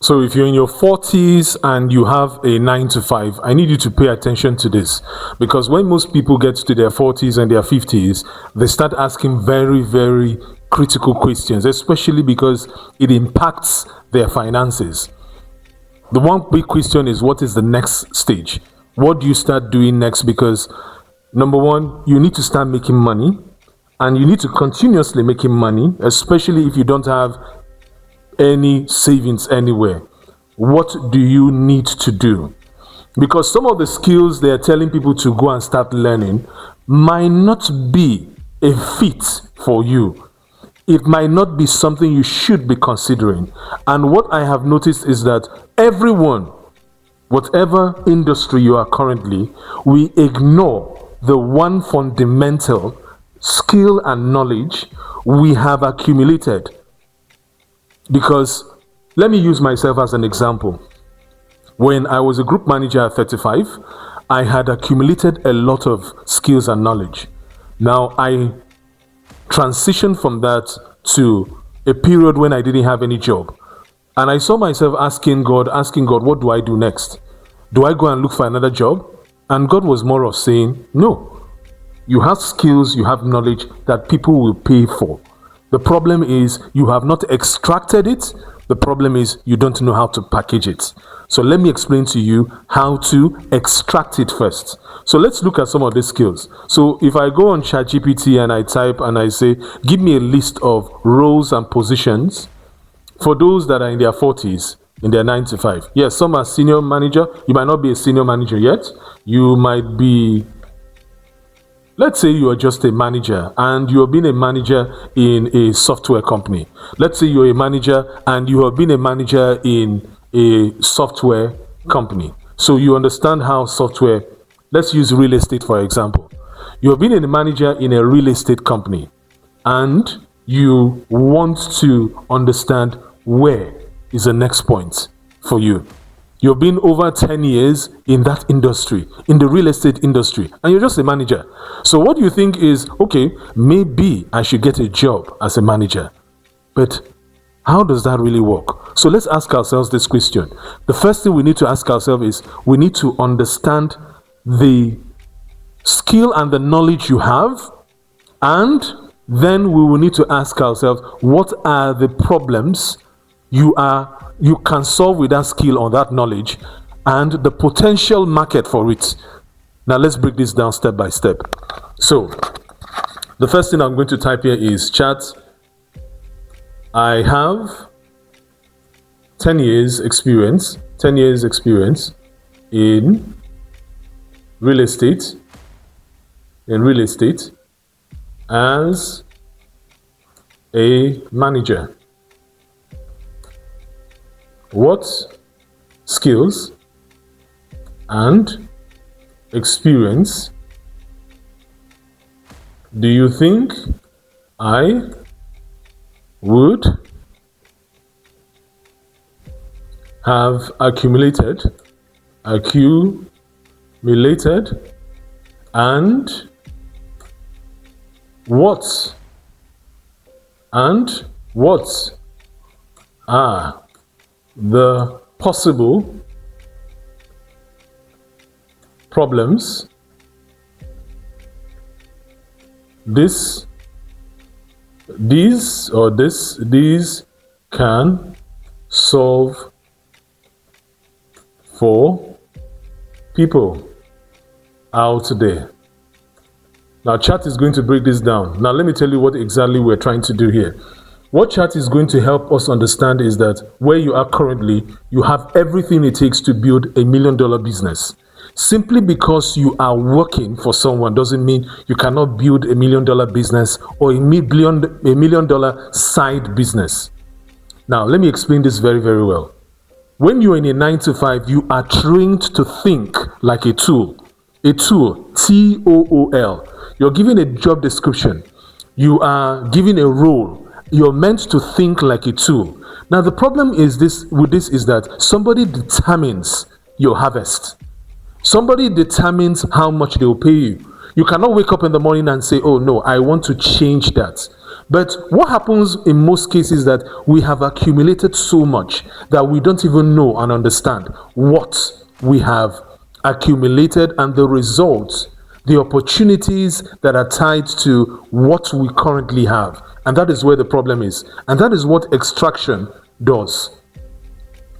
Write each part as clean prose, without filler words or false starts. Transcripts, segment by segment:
So if you're in your 40s and you have a 9 to 5, I need you to pay attention to this, because when most people get to their 40s and their 50s, they start asking very, very critical questions, especially because it impacts their finances. The one big question is, what is the next stage? What do you start doing next? Because number one, you need to start making money, and you need to continuously making money, especially if you don't have any savings anywhere. What do you need to do? Because some of the skills they are telling people to go and start learning might not be a fit for you. It might not be something you should be considering. And what I have noticed is that everyone, whatever industry you are currently, we ignore the one fundamental skill and knowledge we have accumulated. Because let me use myself as an example. When I was a group manager at 35, I had accumulated a lot of skills and knowledge. Now I transitioned from that to a period when I didn't have any job. And I saw myself asking God, what do I do next? Do I go and look for another job? And God was more of saying, no, you have skills, you have knowledge that people will pay for. The problem is you have not extracted it. The problem is you don't know how to package it. So let me explain to you how to extract it first. So let's look at some of these skills. So if I go on ChatGPT and I type and I say, give me a list of roles and positions for those that are in their 40s, in their 9 to 5. Yes, some are senior manager. You might not be a senior manager yet. You might be, let's say you are just a manager and you have been a manager in a software company. Let's say you're a manager and you have been a manager in a software company. So you understand how software, let's use real estate for example. You have been a manager in a real estate company and you want to understand where is the next point for you. You've been over 10 years in that industry, in the real estate industry, and you're just a manager. So what you think is, okay, maybe I should get a job as a manager. But how does that really work? So let's ask ourselves this question. The first thing we need to ask ourselves is, we need to understand the skill and the knowledge you have, and then we will need to ask ourselves, what are the problems you can solve with that skill or that knowledge, and the potential market for it. Now let's break this down step by step. So the first thing I'm going to type here is, chat, I have 10 years experience in real estate as a manager. What skills and experience do you think I would have accumulated, and what are the possible problems these can solve for people out there. Now chat is going to break this down. Now let me tell you what exactly we're trying to do here. What chat is going to help us understand is that where you are currently, you have everything it takes to build $1 million business. Simply because you are working for someone doesn't mean you cannot build $1 million business or $1 million side business. Now, let me explain this very, very well. When you're in a 9 to 5, you are trained to think like a tool. A tool, T-O-O-L. You're given a job description. You are given a role. You're meant to think like a tool. Now, the problem is this is that somebody determines your harvest. Somebody determines how much they will pay you. You cannot wake up in the morning and say, oh no, I want to change that. But what happens in most cases is that we have accumulated so much that we don't even know and understand what we have accumulated and the results, the opportunities that are tied to what we currently have. And that is where the problem is. And that is what extraction does.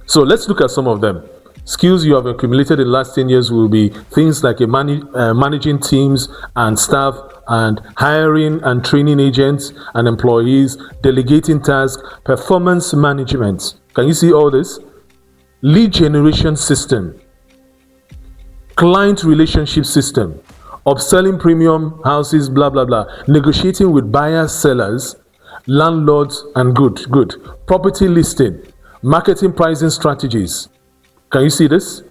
So let's look at some of them. Skills you have accumulated in the last 10 years will be things like managing teams and staff, and hiring and training agents and employees, delegating tasks, performance management. Can you see all this? Lead generation system, client relationship system, upselling premium houses, blah, blah, blah, negotiating with buyers, sellers, landlords, and good, property listing, marketing pricing strategies. Can you see this?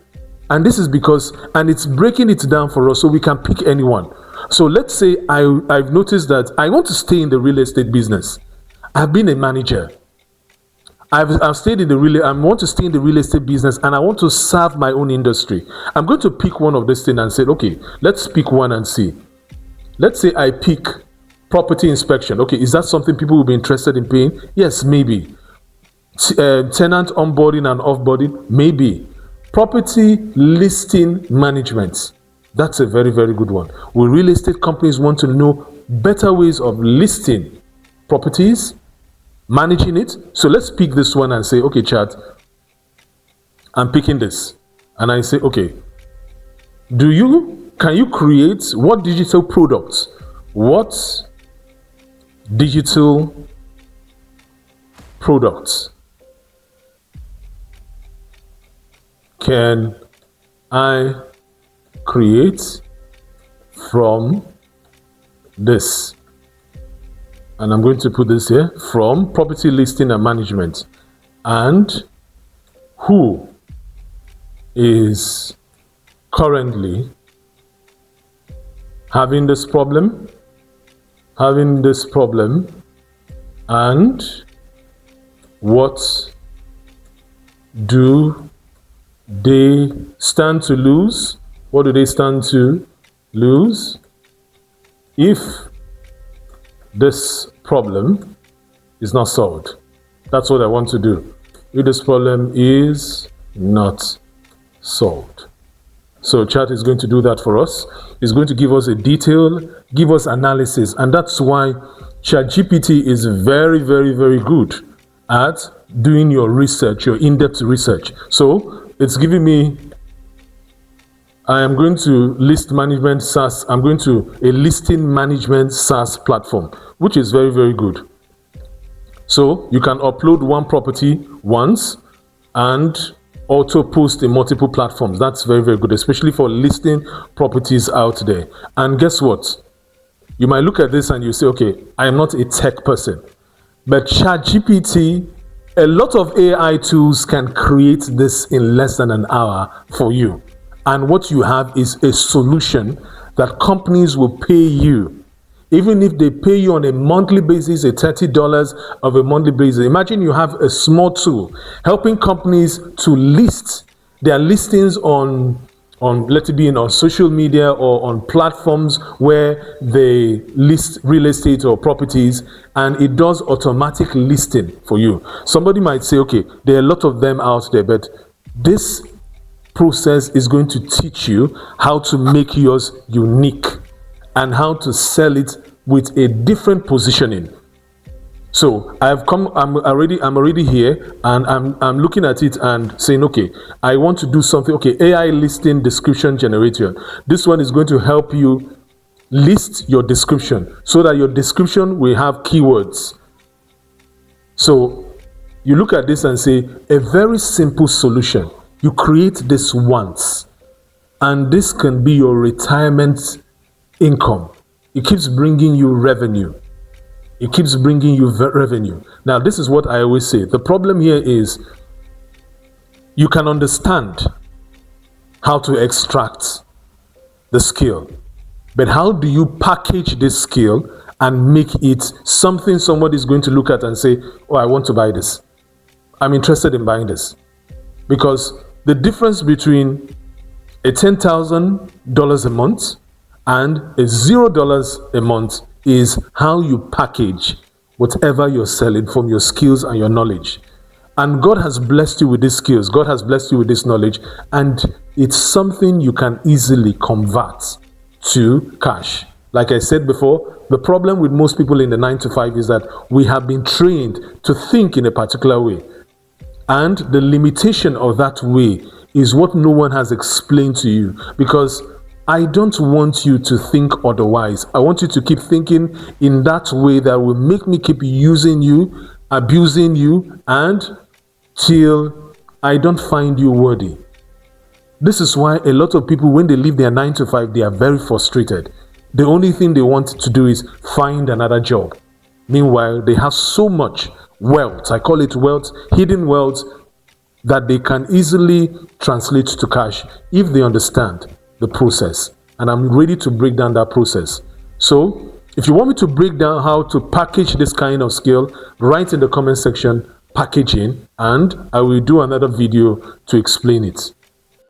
And this is because, and it's breaking it down for us so we can pick anyone. So let's say I've noticed that I want to stay in the real estate business. I've been a manager. I've stayed in I want to stay in the real estate business and I want to serve my own industry. I'm going to pick one of these things and say, okay, let's pick one and see. Let's say I pick property inspection. Okay, is that something people will be interested in paying? Yes, maybe. Tenant onboarding and offboarding? Maybe. Property listing management. That's a very, very good one. Will real estate companies want to know better ways of listing properties, managing it? So let's pick this one and say, okay, chat, I'm picking this. And I say, okay, can you create what digital products? What digital products can I create from this? And I'm going to put this here, from property listing and management. And who is currently having this problem, and what do they stand to lose? What do they stand to lose if this problem is not solved? That's what I want to do. If this problem is not solved. So chat is going to do that for us. It's going to give us a detail, give us analysis. And that's why ChatGPT is very, very, very good at doing your research, your in-depth research. So it's giving me, I am going to list management SaaS. I'm going to a listing management SaaS platform, which is very, very good. So you can upload one property once and auto post in multiple platforms. That's very, very good, especially for listing properties out there. And guess what? You might look at this and you say, okay, I am not a tech person, but ChatGPT, a lot of AI tools can create this in less than an hour for you. And what you have is a solution that companies will pay you. Even if they pay you on a monthly basis, a $30 of a monthly basis. Imagine you have a small tool helping companies to list their listings on let it be on social media or on platforms where they list real estate or properties, and it does automatic listing for you. Somebody might say, okay, there are a lot of them out there, but this process is going to teach you how to make yours unique and how to sell it with a different positioning. So I'm already here, and I'm looking at it and saying, okay, I want to do something. Okay, AI listing description generator. This one is going to help you list your description so that your description will have keywords. So you look at this and say, a very simple solution. You create this once, and this can be your retirement income. It keeps bringing you revenue. It keeps bringing you revenue. Now, this is what I always say. The problem here is you can understand how to extract the skill, but how do you package this skill and make it something somebody is going to look at and say, oh, I want to buy this. I'm interested in buying this. Because the difference between a $10,000 a month and a $0 a month is how you package whatever you're selling from your skills and your knowledge. And God has blessed you with these skills, God has blessed you with this knowledge, and it's something you can easily convert to cash. Like I said before, the problem with most people in the 9 to 5 is that we have been trained to think in a particular way. And the limitation of that way is what no one has explained to you, because I don't want you to think otherwise. I want you to keep thinking in that way that will make me keep using you, abusing you, and till I don't find you worthy. This is why a lot of people, when they leave their 9 to 5, they are very frustrated. The only thing they want to do is find another job. Meanwhile, they have so much wealth, I call it wealth, hidden wealth, that they can easily translate to cash if they understand the process. And I'm ready to break down that process. So if you want me to break down how to package this kind of skill, write in the comment section packaging, and I will do another video to explain it.